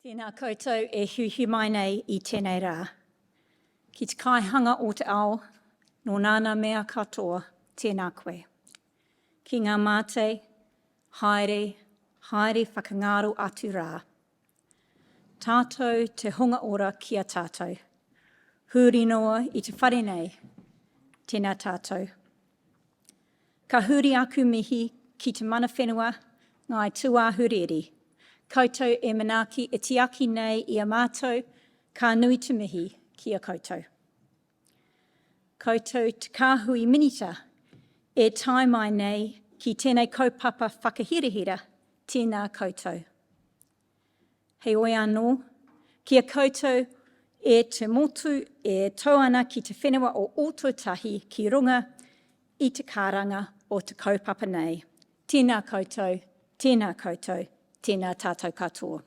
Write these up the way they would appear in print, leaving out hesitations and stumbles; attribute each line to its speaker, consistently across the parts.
Speaker 1: Tēnā koutou e hiuhi mai nei I tēnei rā. Ki te kaihanga o te ao, no nāna mea katoa, tēnā koe. Ki ngā mate, haere whakangaro atu rā. Tātou te hunga ora ki a tātou. Huri noa I te whare nei, tēnā tātou. Ka huri aku mihi ki te mana whenua, ngai tuahureri. Koutou e manaaki e tiaki nei I a mātou, ka nui te mihi ki a koutou. Koutou te kāhui minita e tai mai nei ki tēnei kaupapa whakahirahira, tēnā koutou. Hei oi anō, ki a koutou e te motu e tauana ki te whenua o Ōtautahi ki runga I te kāranga o te kaupapa nei. Tēnā koutou, tēnā koutou. Tēnā tātou katoa.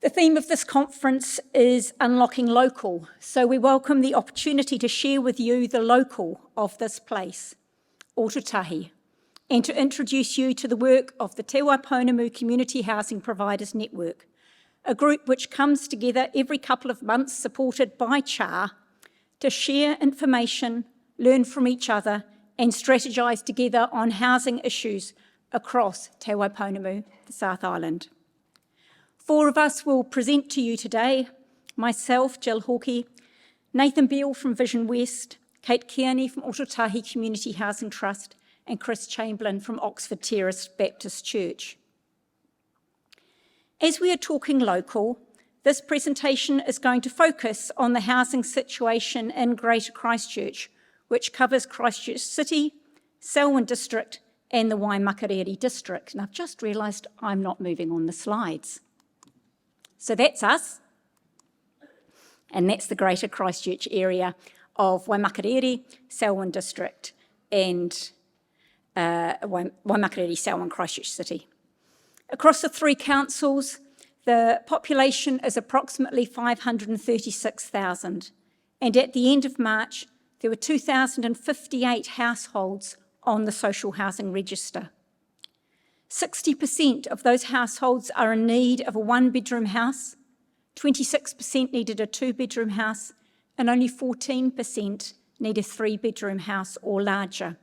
Speaker 1: The theme of this conference is Unlocking Local, so we welcome the opportunity to share with you the local of this place, Ōtautahi, and to introduce you to the work of the Te Waiponamu Community Housing Providers Network, a group which comes together every couple of months supported by CHAR to share information, learn from each other and strategise together on housing issues across Te Waiponamu, the South Island. 4 of us will present to you today, myself, Jill Hawkey, Nathan Beale from Vision West, Kate Kearney from Ōtautahi Community Housing Trust, and Chris Chamberlain from Oxford Terrace Baptist Church. As we are talking local, this presentation is going to focus on the housing situation in Greater Christchurch, which covers Christchurch City, Selwyn District, and the Waimakariri district. And I've just realised I'm not moving on the slides. So that's us. And that's the Greater Christchurch area of Waimakariri, Selwyn district, and Waimakariri, Selwyn, Christchurch City. Across the 3 councils, the population is approximately 536,000. And at the end of March, there were 2,058 households on the social housing register. 60% of those households are in need of a 1-bedroom house, 26% needed a 2-bedroom house, and only 14% need a 3-bedroom house or larger.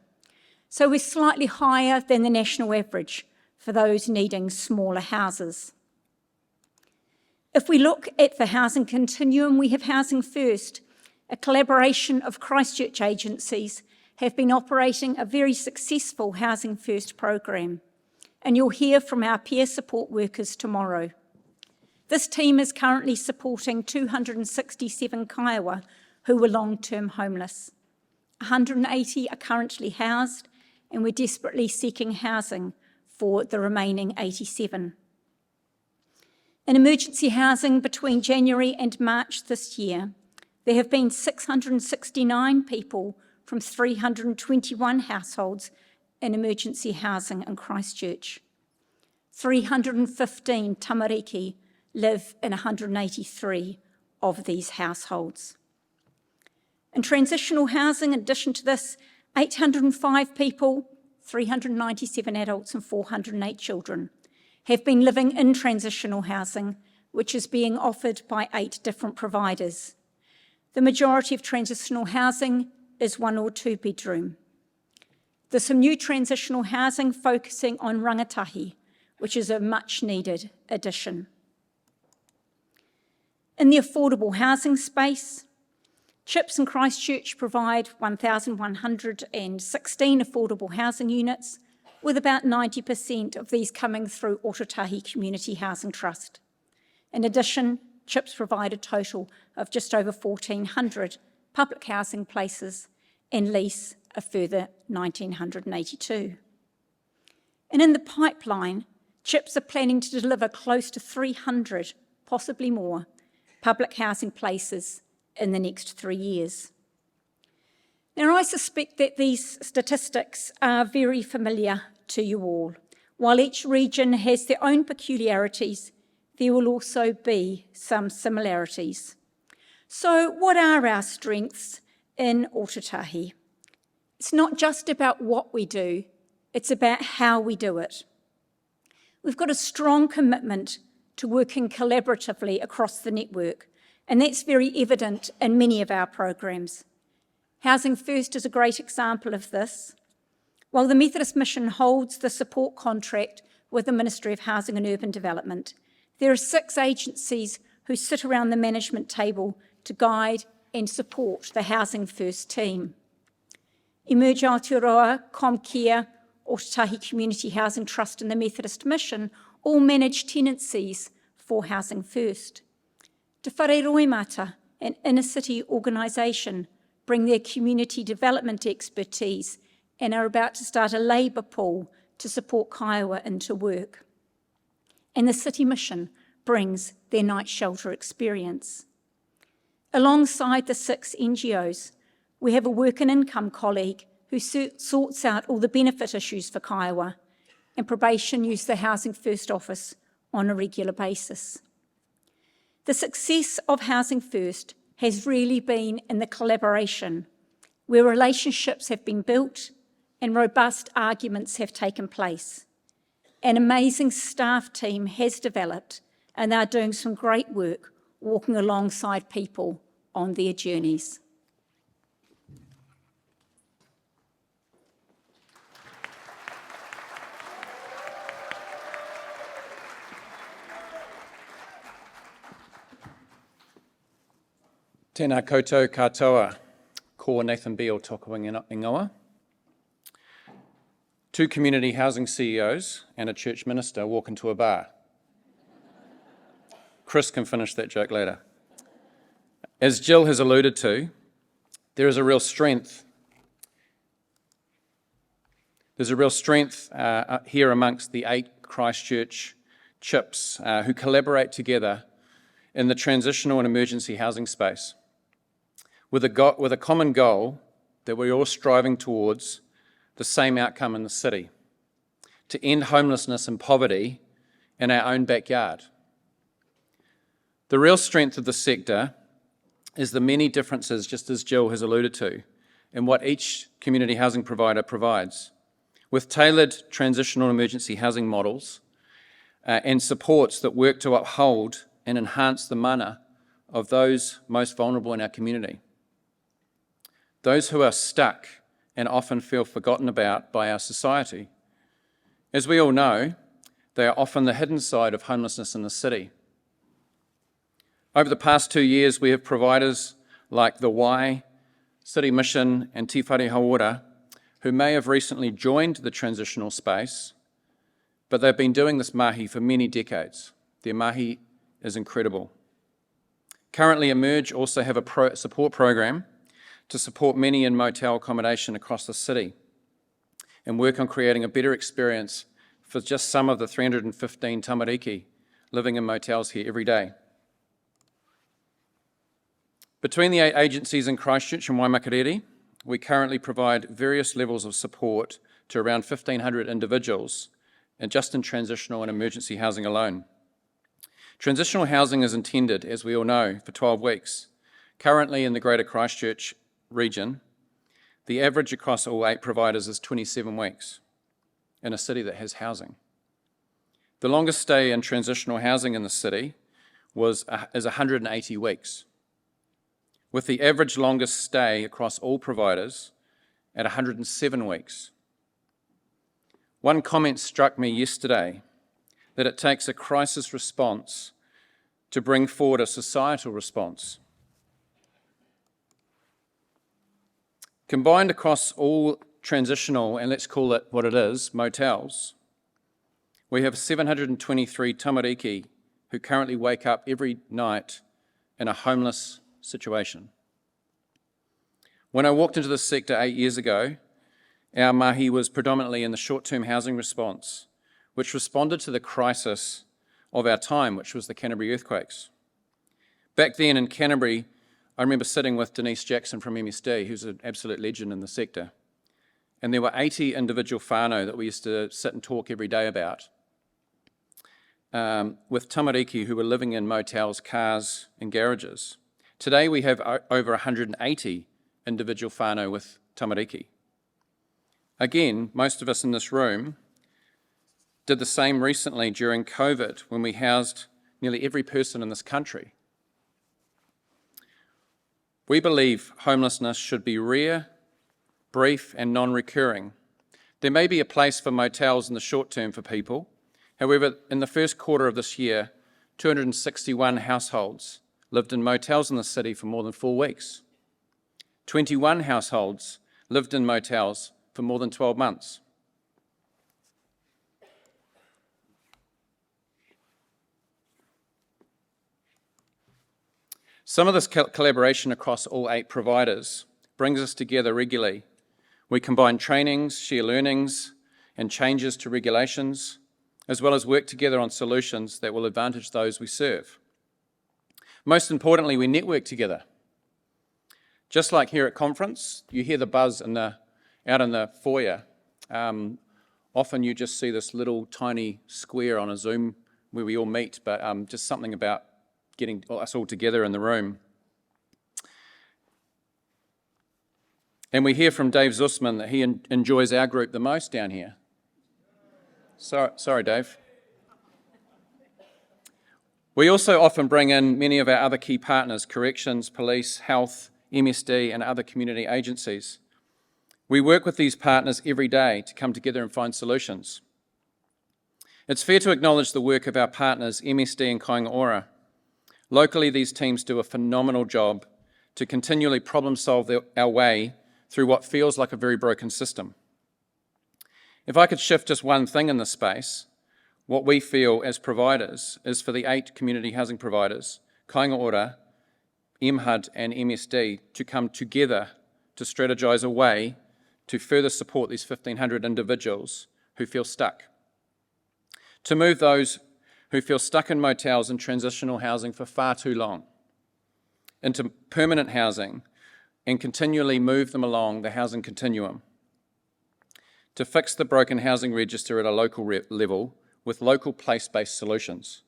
Speaker 1: So we're slightly higher than the national average for those needing smaller houses. If we look at the housing continuum, we have Housing First, a collaboration of Christchurch agencies have been operating a very successful Housing First program, and you'll hear from our peer support workers tomorrow. This team is currently supporting 267 Kaiwa who were long-term homeless. 180 are currently housed, and we're desperately seeking housing for the remaining 87. In emergency housing between January and March this year, there have been 669 people from 321 households in emergency housing in Christchurch. 315 tamariki live in 183 of these households. In transitional housing, in addition to this, 805 people, 397 adults and 408 children have been living in transitional housing, which is being offered by 8 different providers. The majority of transitional housing is 1 or 2 bedroom. There's some new transitional housing focusing on rangatahi, which is a much needed addition. In the affordable housing space, CHIPS in Christchurch provide 1,116 affordable housing units, with about 90% of these coming through Ōtautahi Community Housing Trust. In addition, CHIPS provide a total of just over 1,400 public housing places and lease a further 1,982. And in the pipeline, CHIPS are planning to deliver close to 300, possibly more, public housing places in the next 3 years. Now, I suspect that these statistics are very familiar to you all. While each region has their own peculiarities, there will also be some similarities. So what are our strengths in Ōtautahi? It's not just about what we do, it's about how we do it. We've got a strong commitment to working collaboratively across the network, and that's very evident in many of our programs. Housing First is a great example of this. While the Methodist Mission holds the support contract with the Ministry of Housing and Urban Development, there are 6 agencies who sit around the management table to guide and support the Housing First team. Emerge Aotearoa, Comcare, Otatahi Community Housing Trust and the Methodist Mission all manage tenancies for Housing First. Te Whare Roimata, an inner-city organisation, bring their community development expertise and are about to start a labour pool to support Kiowa into work. And the City Mission brings their night shelter experience. Alongside the 6 NGOs, we have a work and income colleague who sorts out all the benefit issues for Kiowa, and probation use the Housing First office on a regular basis. The success of Housing First has really been in the collaboration, where relationships have been built and robust arguments have taken place. An amazing staff team has developed, and they're doing some great work walking alongside people on their journeys.
Speaker 2: Tēnā koutou katoa, ko Nathan Beale toko ingoa. 2 community housing CEOs and a church minister walk into a bar. Chris can finish that joke later. As Jill has alluded to, there is a real strength. There's a real strength here amongst the 8 Christchurch chips who collaborate together in the transitional and emergency housing space with a common goal that we're all striving towards the same outcome in the city, to end homelessness and poverty in our own backyard. The real strength of the sector is the many differences, just as Jill has alluded to, in what each community housing provider provides, with tailored transitional emergency housing models and supports that work to uphold and enhance the mana of those most vulnerable in our community. Those who are stuck and often feel forgotten about by our society. As we all know, they are often the hidden side of homelessness in the city. Over the past 2 years, we have providers like the Y, City Mission and Te Whare Hauora, who may have recently joined the transitional space, but they've been doing this mahi for many decades. Their mahi is incredible. Currently, Emerge also have a support program to support many in motel accommodation across the city and work on creating a better experience for just some of the 315 tamariki living in motels here every day. Between the 8 agencies in Christchurch and Waimakariri, we currently provide various levels of support to around 1,500 individuals, and just in transitional and emergency housing alone. Transitional housing is intended, as we all know, for 12 weeks. Currently in the Greater Christchurch region, the average across all 8 providers is 27 weeks in a city that has housing. The longest stay in transitional housing in the city is 180 weeks, with the average longest stay across all providers at 107 weeks. One comment struck me yesterday, that it takes a crisis response to bring forward a societal response. Combined across all transitional, and let's call it what it is, motels, we have 723 tamariki who currently wake up every night in a homeless situation. When I walked into this sector 8 years ago, our mahi was predominantly in the short-term housing response, which responded to the crisis of our time, which was the Canterbury earthquakes. Back then in Canterbury, I remember sitting with Denise Jackson from MSD, who's an absolute legend in the sector. And there were 80 individual whānau that we used to sit and talk every day about, with tamariki who were living in motels, cars and garages. Today we have over 180 individual whānau with tamariki. Again, most of us in this room did the same recently during COVID when we housed nearly every person in this country. We believe homelessness should be rare, brief, and non-recurring. There may be a place for motels in the short term for people. However, in the first quarter of this year, 261 households lived in motels in the city for more than 4 weeks. 21 households lived in motels for more than 12 months. Some of this collaboration across all 8 providers brings us together regularly. We combine trainings, share learnings, and changes to regulations, as well as work together on solutions that will advantage those we serve. Most importantly, we network together. Just like here at conference, you hear the buzz out in the foyer. Often you just see this little tiny square on a Zoom where we all meet, but just something about getting us all together in the room. And we hear from Dave Zussman that he enjoys our group the most down here. Sorry, Dave. We also often bring in many of our other key partners, corrections, police, health, MSD, and other community agencies. We work with these partners every day to come together and find solutions. It's fair to acknowledge the work of our partners, MSD and Kāinga Ora. Locally, these teams do a phenomenal job to continually problem solve our way through what feels like a very broken system. If I could shift just one thing in this space, what we feel as providers is for the 8 community housing providers, Kāinga Ora, MHUD and MSD, to come together to strategise a way to further support these 1,500 individuals who feel stuck. To move those who feel stuck in motels and transitional housing for far too long into permanent housing and continually move them along the housing continuum. To fix the broken housing register at a local level with local place-based solutions.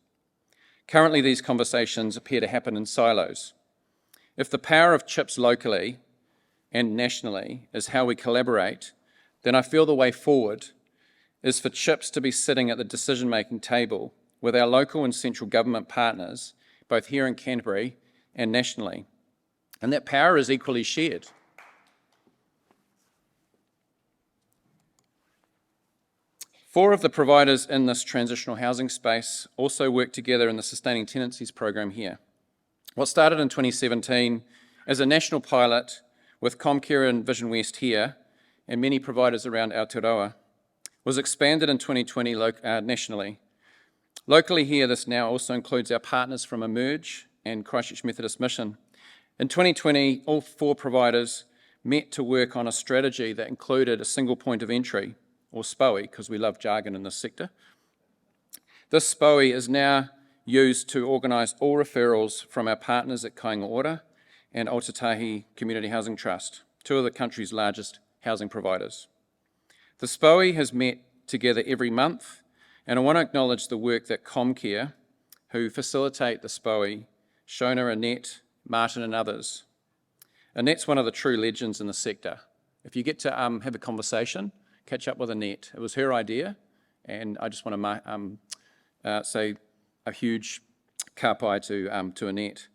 Speaker 2: Currently, these conversations appear to happen in silos. If the power of CHIPS locally and nationally is how we collaborate, then I feel the way forward is for CHIPS to be sitting at the decision-making table with our local and central government partners, both here in Canterbury and nationally. And that power is equally shared. Four of the providers in this transitional housing space also work together in the Sustaining Tenancies program here. What started in 2017 as a national pilot with Comcare and Vision West here and many providers around Aotearoa was expanded in 2020 nationally. Locally here, this now also includes our partners from Emerge and Christchurch Methodist Mission. In 2020, all 4 providers met to work on a strategy that included a single point of entry, or SPOE, because we love jargon in this sector. This SPOE is now used to organise all referrals from our partners at Kāinga Ora and Aotearoa Community Housing Trust, 2 of the country's largest housing providers. The SPOE has met together every month, and I want to acknowledge the work that Comcare, who facilitate the SPOE, Shona, Annette, Martin and others. Annette's one of the true legends in the sector. If you get to have a conversation, catch up with Annette. It was her idea, and I just want to say a huge ka pai to Annette.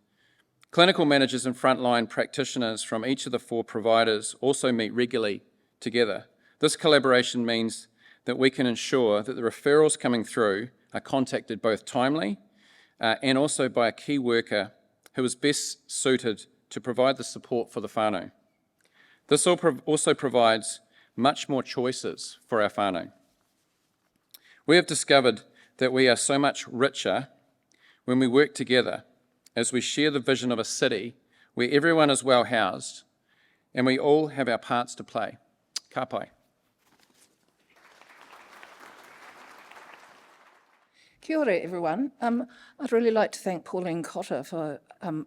Speaker 2: Clinical managers and frontline practitioners from each of the 4 providers also meet regularly together. This collaboration means that we can ensure that the referrals coming through are contacted both timely and also by a key worker who is best suited to provide the support for the whānau. This also provides much more choices for our whānau. We have discovered that we are so much richer when we work together as we share the vision of a city where everyone is well housed and we all have our parts to play. Ka pai.
Speaker 3: Kia ora, everyone. I'd really like to thank Pauline Cotter for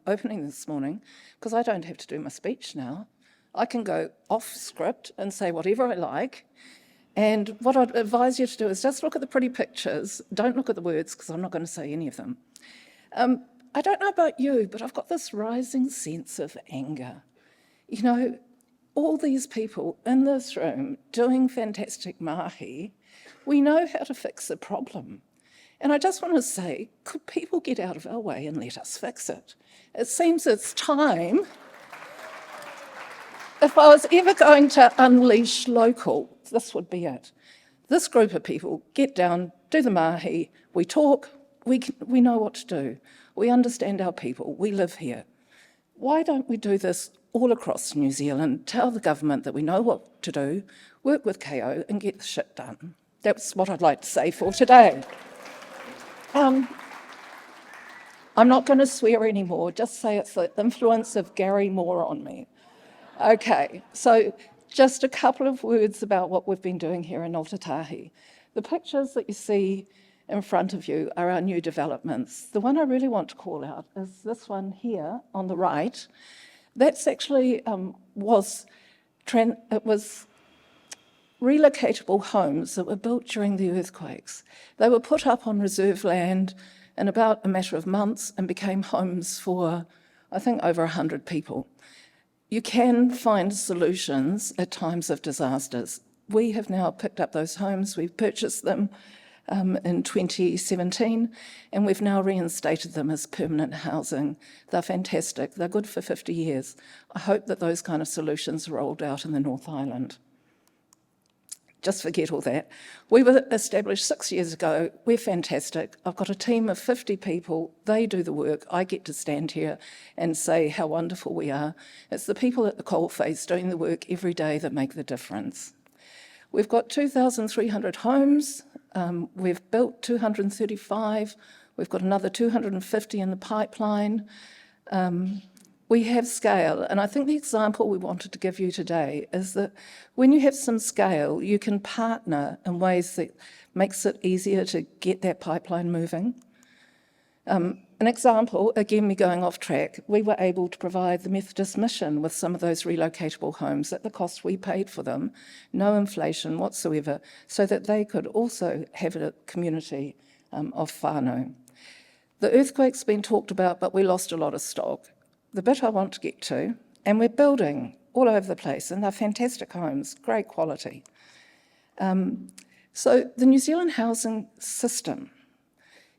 Speaker 3: opening this morning, because I don't have to do my speech now. I can go off script and say whatever I like. And what I'd advise you to do is just look at the pretty pictures. Don't look at the words, because I'm not going to say any of them. I don't know about you, but I've got this rising sense of anger. You know, all these people in this room doing fantastic mahi, we know how to fix the problem. And I just want to say, could people get out of our way and let us fix it? It seems it's time. If I was ever going to unleash local, this would be it. This group of people get down, do the mahi, we talk, we know what to do. We understand our people, we live here. Why don't we do this all across New Zealand, tell the government that we know what to do, work with KO and get the shit done? That's what I'd like to say for today. I'm not going to swear anymore, just say it's the influence of Gary Moore on me. Okay, so just a couple of words about what we've been doing here in Otatahi. The pictures that you see in front of you are our new developments. The one I really want to call out is this one here on the right. That's actually was relocatable homes that were built during the earthquakes. They were put up on reserve land in about a matter of months and became homes for, I think, over 100 people. You can find solutions at times of disasters. We have now picked up those homes, we've purchased them in 2017, and we've now reinstated them as permanent housing. They're fantastic, they're good for 50 years. I hope that those kind of solutions are rolled out in the North Island. Just forget all that. We were established 6 years ago. We're fantastic. I've got a team of 50 people. They do the work. I get to stand here and say how wonderful we are. It's the people at the coalface doing the work every day that make the difference. We've got 2,300 homes. We've built 235. We've got another 250 in the pipeline. We have scale, and I think the example we wanted to give you today is that when you have some scale, you can partner in ways that makes it easier to get that pipeline moving. An example, again, me going off track, we were able to provide the Methodist Mission with some of those relocatable homes at the cost we paid for them, no inflation whatsoever, so that they could also have a community of whānau. The earthquake's been talked about, but we lost a lot of stock. The bit I want to get to, and we're building all over the place, and they're fantastic homes, great quality. So the New Zealand housing system,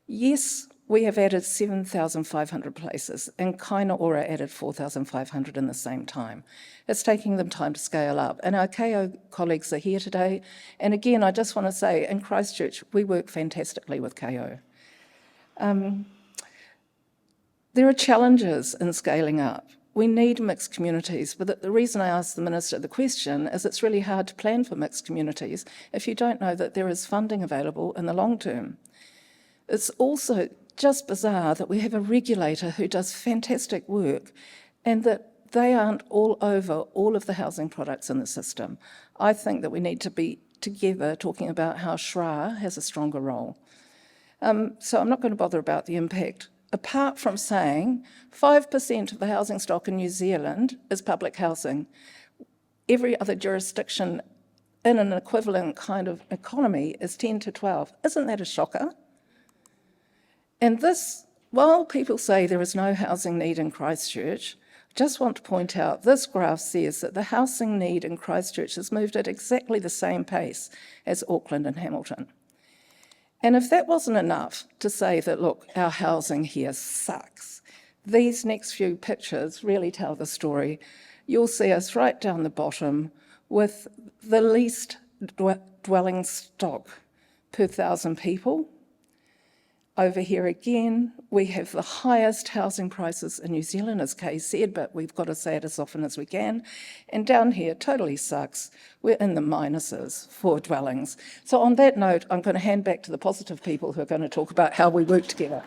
Speaker 3: yes, we have added 7,500 places, and Kaina Ora added 4,500 in the same time. It's taking them time to scale up, and our KO colleagues are here today. And again, I just want to say, in Christchurch, we work fantastically with KO. There are challenges in scaling up. We need mixed communities, but the reason I asked the Minister the question is it's really hard to plan for mixed communities if you don't know that there is funding available in the long term. It's also just bizarre that we have a regulator who does fantastic work and that they aren't all over all of the housing products in the system. I think that we need to be together talking about how SHRA has a stronger role. So I'm not going to bother about the impact. Apart from saying 5% of the housing stock in New Zealand is public housing. Every other jurisdiction in an equivalent kind of economy is 10 to 12. Isn't that a shocker? And this, while people say there is no housing need in Christchurch, I just want to point out this graph says that the housing need in Christchurch has moved at exactly the same pace as Auckland and Hamilton. And if that wasn't enough to say that, look, our housing here sucks, these next few pictures really tell the story. You'll see us right down the bottom with the least dwelling stock per 1,000 people. Over here again, we have the highest housing prices in New Zealand, as Kay said, but we've got to say it as often as we can. And down here, totally sucks. We're in the minuses for dwellings. So on that note, I'm going to hand back to the positive people who are going to talk about how we work together.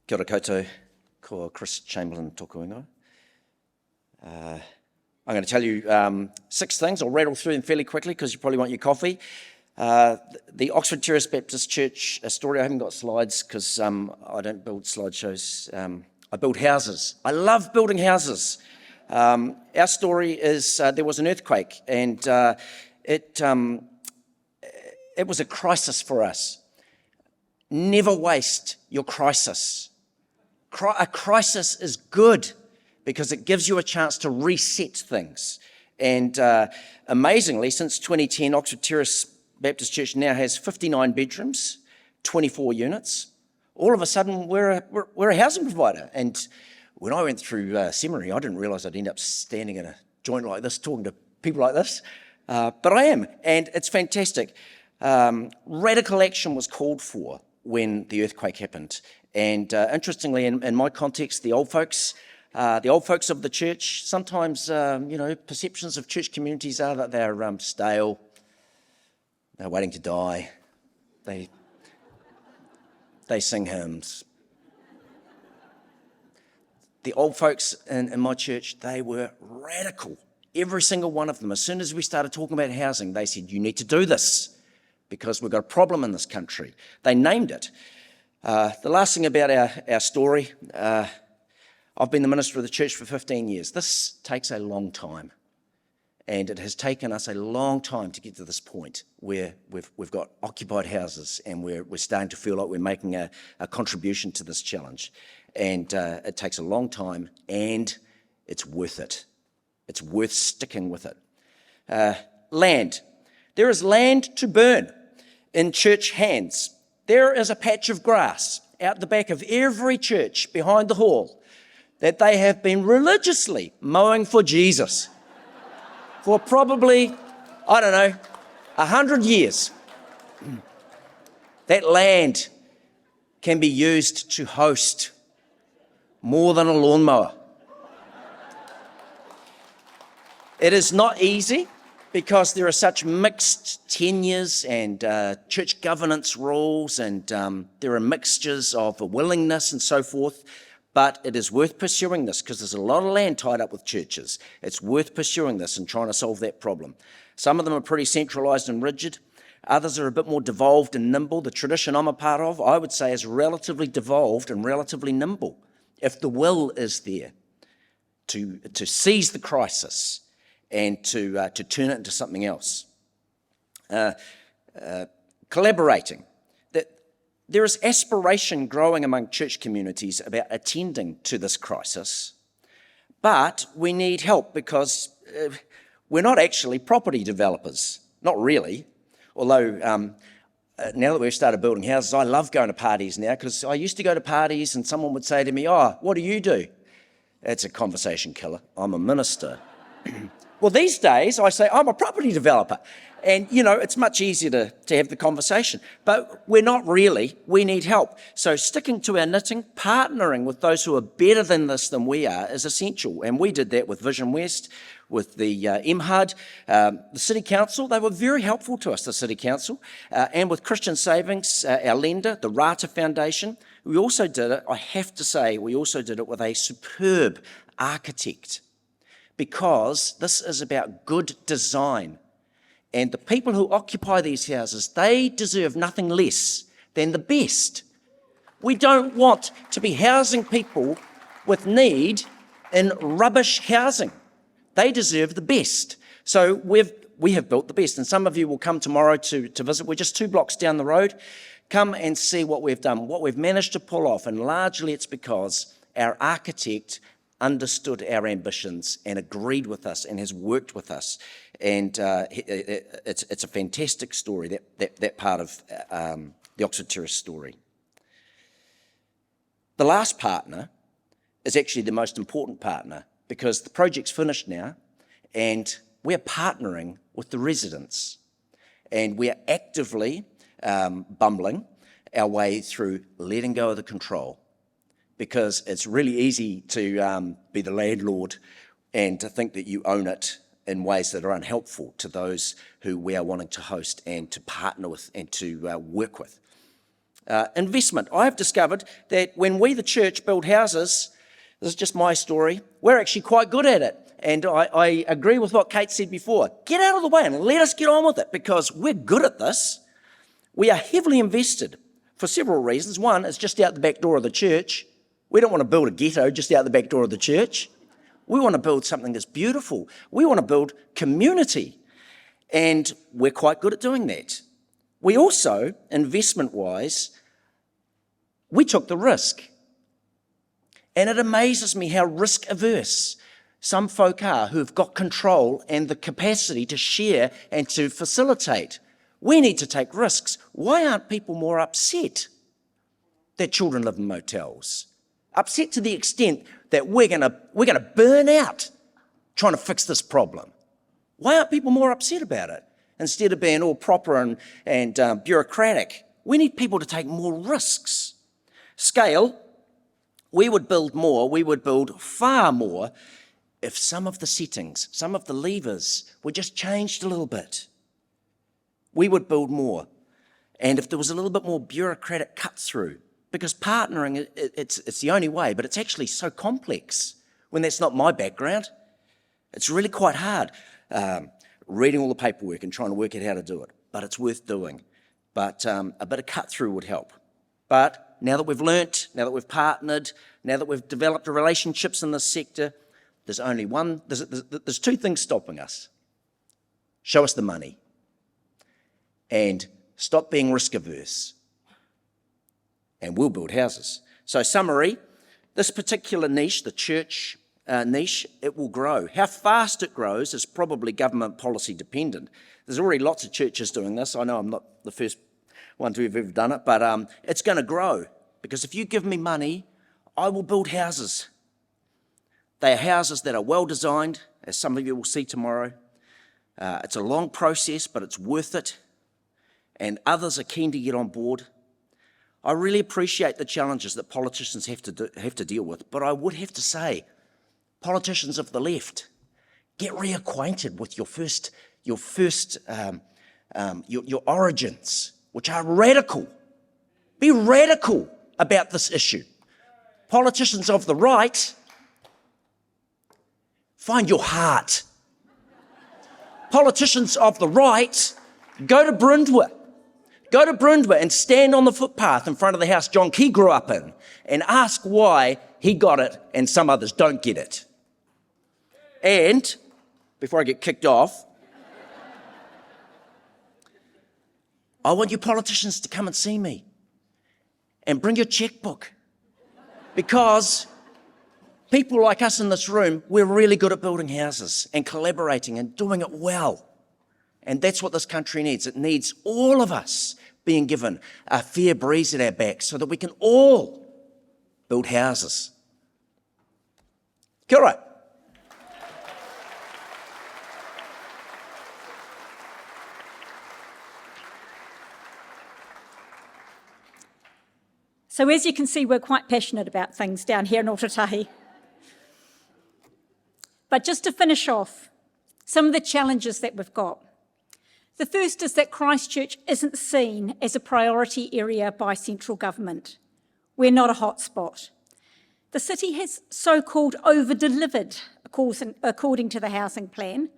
Speaker 4: Kia ora koutou, ko Chris Chamberlain tōku ingoa. I'm going to tell you 6 things. I'll rattle through them fairly quickly because you probably want your coffee. The Oxford Terrace Baptist Church story. I haven't got slides because I don't build slideshows. I build houses. I love building houses. Our story is there was an earthquake and it was a crisis for us. Never waste your crisis. A crisis is good because it gives you a chance to reset things. And amazingly, since 2010, Oxford Terrace Baptist Church now has 59 bedrooms, 24 units. All of a sudden, we're a housing provider. And when I went through seminary, I didn't realise I'd end up standing in a joint like this, talking to people like this. But I am, and it's fantastic. Radical action was called for when the earthquake happened. And interestingly, in my context, the old folks of the church, sometimes, perceptions of church communities are that they're stale, they're waiting to die, they sing hymns. The old folks in my church, they were radical. Every single one of them. As soon as we started talking about housing, they said, you need to do this because we've got a problem in this country. They named it. The last thing about our story, I've been the minister of the church for 15 years. This takes a long time. And it has taken us a long time to get to this point where we've got occupied houses and we're starting to feel like we're making a contribution to this challenge. And it takes a long time, and it's worth it. It's worth sticking with it. Land. There is land to burn in church hands. There is a patch of grass out the back of every church behind the hall that they have been religiously mowing for Jesus for probably, 100 years. That land can be used to host more than a lawnmower. It is not easy because there are such mixed tenures and church governance rules, and there are mixtures of willingness and so forth. But it is worth pursuing this because there's a lot of land tied up with churches. It's worth pursuing this and trying to solve that problem. Some of them are pretty centralised and rigid. Others are a bit more devolved and nimble. The tradition I'm a part of, I would say, is relatively devolved and relatively nimble. If the will is there to seize the crisis and to turn it into something else. Collaborating. There is aspiration growing among church communities about attending to this crisis, but we need help because we're not actually property developers, not really, although now that we've started building houses, I love going to parties now because I used to go to parties and someone would say to me, what do you do? It's a conversation killer. I'm a minister. Well, these days I say, I'm a property developer. And, it's much easier to have the conversation. But we're not really. We need help. So sticking to our knitting, partnering with those who are better than this than we are is essential. And we did that with Vision West, with the MHUD, the City Council. They were very helpful to us, the City Council. And with Christian Savings, our lender, the Rata Foundation. We also did it, I have to say, with a superb architect. Because this is about good design. And the people who occupy these houses, they deserve nothing less than the best. We don't want to be housing people with need in rubbish housing. They deserve the best. So we have built the best. And some of you will come tomorrow to visit. We're just 2 blocks down the road. Come and see what we've done, what we've managed to pull off. And largely it's because our architect understood our ambitions and agreed with us and has worked with us. And it's a fantastic story, that part of the Oxford Terrace story. The last partner is actually the most important partner because the project's finished now and we're partnering with the residents. And we're actively bumbling our way through letting go of the control. Because it's really easy to be the landlord and to think that you own it in ways that are unhelpful to those who we are wanting to host and to partner with and to work with. Investment. I've discovered that when we, the church, build houses, this is just my story, we're actually quite good at it. And I agree with what Kate said before. Get out of the way and let us get on with it because we're good at this. We are heavily invested for several reasons. One, it's just out the back door of the church. We don't want to build a ghetto just out the back door of the church. We want to build something that's beautiful. We want to build community. And we're quite good at doing that. We also, investment-wise, we took the risk. And it amazes me how risk averse some folk are who have got control and the capacity to share and to facilitate. We need to take risks. Why aren't people more upset that children live in motels? Upset to the extent that we're gonna burn out trying to fix this problem. Why aren't people more upset about it? Instead of being all proper and bureaucratic, we need people to take more risks. Scale, we would build more, we would build far more if some of the settings, some of the levers were just changed a little bit. We would build more. And if there was a little bit more bureaucratic cut through, because partnering, it's the only way, but it's actually so complex when that's not my background. It's really quite hard reading all the paperwork and trying to work out how to do it, but it's worth doing. But a bit of cut through would help. But now that we've learnt, now that we've partnered, now that we've developed relationships in this sector, there's two things stopping us. Show us the money and stop being risk averse, and we'll build houses. So summary, this particular niche, the church niche, it will grow. How fast it grows is probably government policy dependent. There's already lots of churches doing this. I know I'm not the first one to have ever done it, but it's going to grow, because if you give me money, I will build houses. They are houses that are well designed, as some of you will see tomorrow. It's a long process, but it's worth it, and others are keen to get on board. I really appreciate the challenges that politicians have to deal with, but I would have to say, politicians of the left, get reacquainted with your origins, which are radical. Be radical about this issue. Politicians of the right, find your heart. Politicians of the right, go to Brindwa. Go to Brindwa and stand on the footpath in front of the house John Key grew up in and ask why he got it and some others don't get it. And, before I get kicked off, I want you politicians to come and see me and bring your checkbook, because people like us in this room, we're really good at building houses and collaborating and doing it well. And that's what this country needs. It needs all of us being given a fair breeze at our backs so that we can all build houses. Kia ora.
Speaker 1: So as you can see, we're quite passionate about things down here in Otatahi. But just to finish off, some of the challenges that we've got. The first is that Christchurch isn't seen as a priority area by central government. We're not a hotspot. The city has so-called over-delivered, according to the housing plan,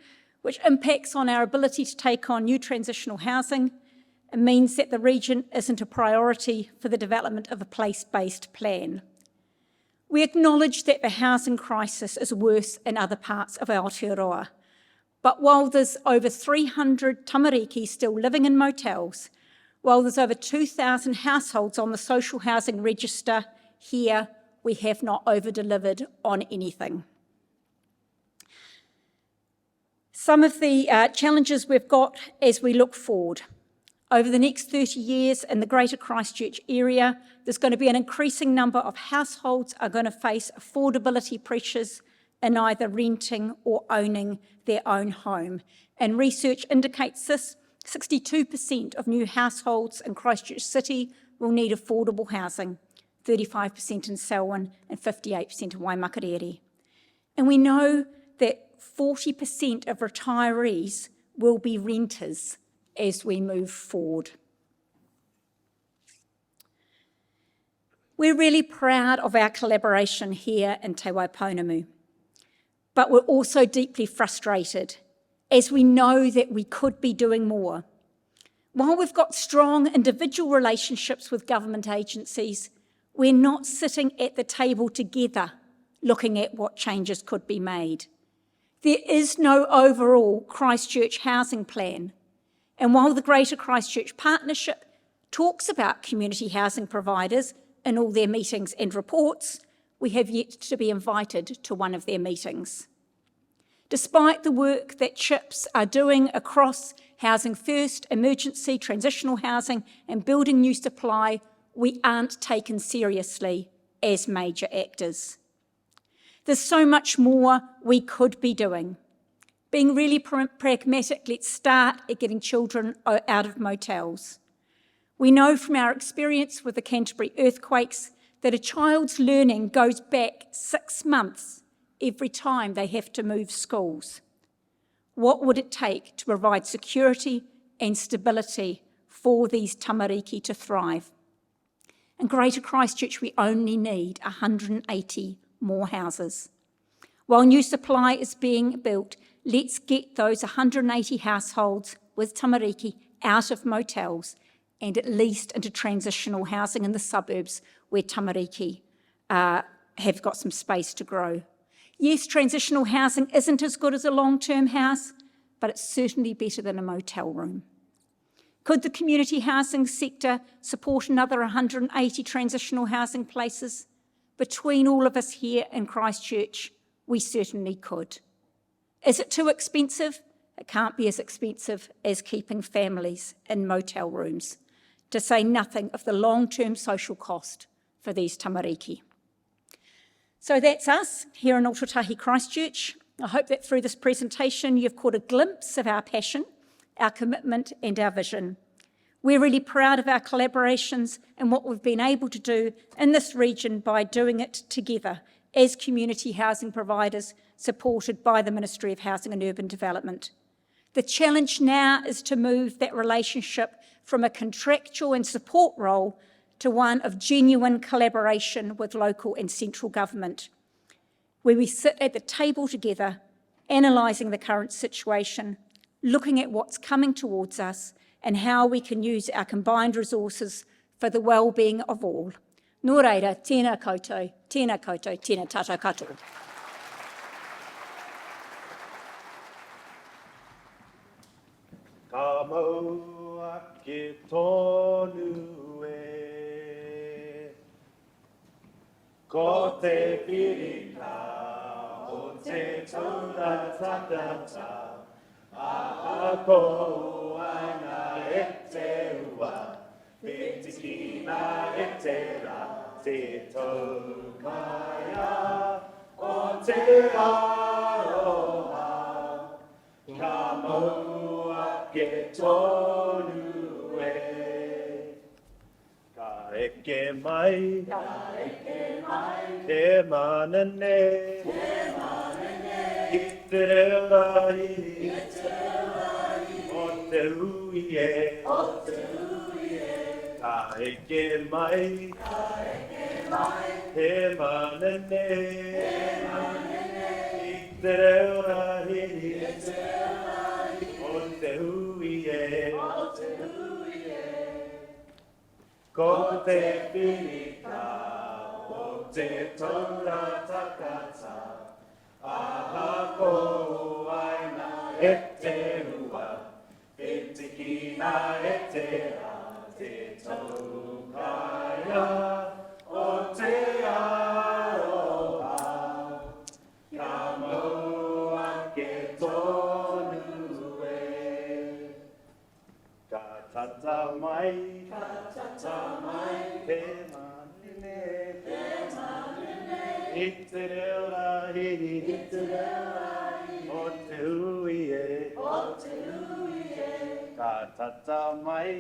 Speaker 1: which impacts on our ability to take on new transitional housing and means that the region isn't a priority for the development of a place-based plan. We acknowledge that the housing crisis is worse in other parts of Aotearoa, but while there's over 300 tamariki still living in motels, while there's over 2,000 households on the social housing register, here we have not over-delivered on anything. Some of the challenges we've got as we look forward. Over the next 30 years in the Greater Christchurch area, there's going to be an increasing number of households are going to face affordability pressures in either renting or owning their own home. And research indicates this, 62% of new households in Christchurch City will need affordable housing, 35% in Selwyn and 58% in Waimakariri. And we know that 40% of retirees will be renters as we move forward. We're really proud of our collaboration here in Te Waipounamu, but we're also deeply frustrated as we know that we could be doing more. While we've got strong individual relationships with government agencies, we're not sitting at the table together looking at what changes could be made. There is no overall Christchurch housing plan. And while the Greater Christchurch Partnership talks about community housing providers in all their meetings and reports, we have yet to be invited to one of their meetings. Despite the work that CHIPS are doing across Housing First, emergency, transitional housing and building new supply, we aren't taken seriously as major actors. There's so much more we could be doing. Being really pragmatic, let's start at getting children out of motels. We know from our experience with the Canterbury earthquakes that a child's learning goes back 6 months every time they have to move schools. What would it take to provide security and stability for these tamariki to thrive? In Greater Christchurch, we only need 180 more houses. While new supply is being built, let's get those 180 households with tamariki out of motels and at least into transitional housing in the suburbs where tamariki have got some space to grow. Yes, transitional housing isn't as good as a long-term house, but it's certainly better than a motel room. Could the community housing sector support another 180 transitional housing places? Between all of us here in Christchurch, we certainly could. Is it too expensive? It can't be as expensive as keeping families in motel rooms, to say nothing of the long-term social cost for these tamariki. So that's us here in Ōtautahi Christchurch. I hope that through this presentation you've caught a glimpse of our passion, our commitment and our vision. We're really proud of our collaborations and what we've been able to do in this region by doing it together as community housing providers supported by the Ministry of Housing and Urban Development. The challenge now is to move that relationship from a contractual and support role to one of genuine collaboration with local and central government, where we sit at the table together, analysing the current situation, looking at what's coming towards us and how we can use our combined resources for the well-being of all. Nō reira, tēnā koutou, tēnā koutou, tēnā tātou katoa.
Speaker 5: Ka maua ke tonu e, ko te pirika o te taura tatata, a ko ana e te ua, me te kina e te ra, te taukaya o te aroha, ka maua ke tonu e. Ka eke mai, te manane, i te rewahi, o te hui e. Ka eke mai, te manane, i te rewahi, o te hui e. Ko te pirika o te taura takata, aha ko aina e te ua, e te kina e te ra, te taukaya o te aroha, ka maua ke tonu e. Ka tata mai, te manene, i te reo rahi, o te hui e. Ka tata mai,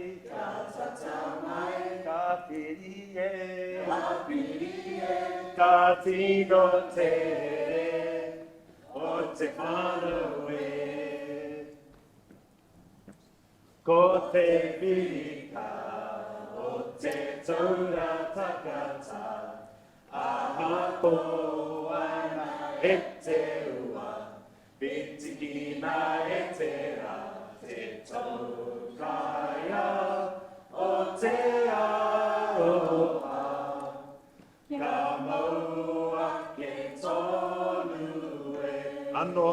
Speaker 5: ka piri e, ka tino te re, o te whanau e. Ko te pirika o te taura takata, aha ko ana e te ua, piti kina e te ra, te taukaya o te aroha, ka maua ke tonu e. Anō.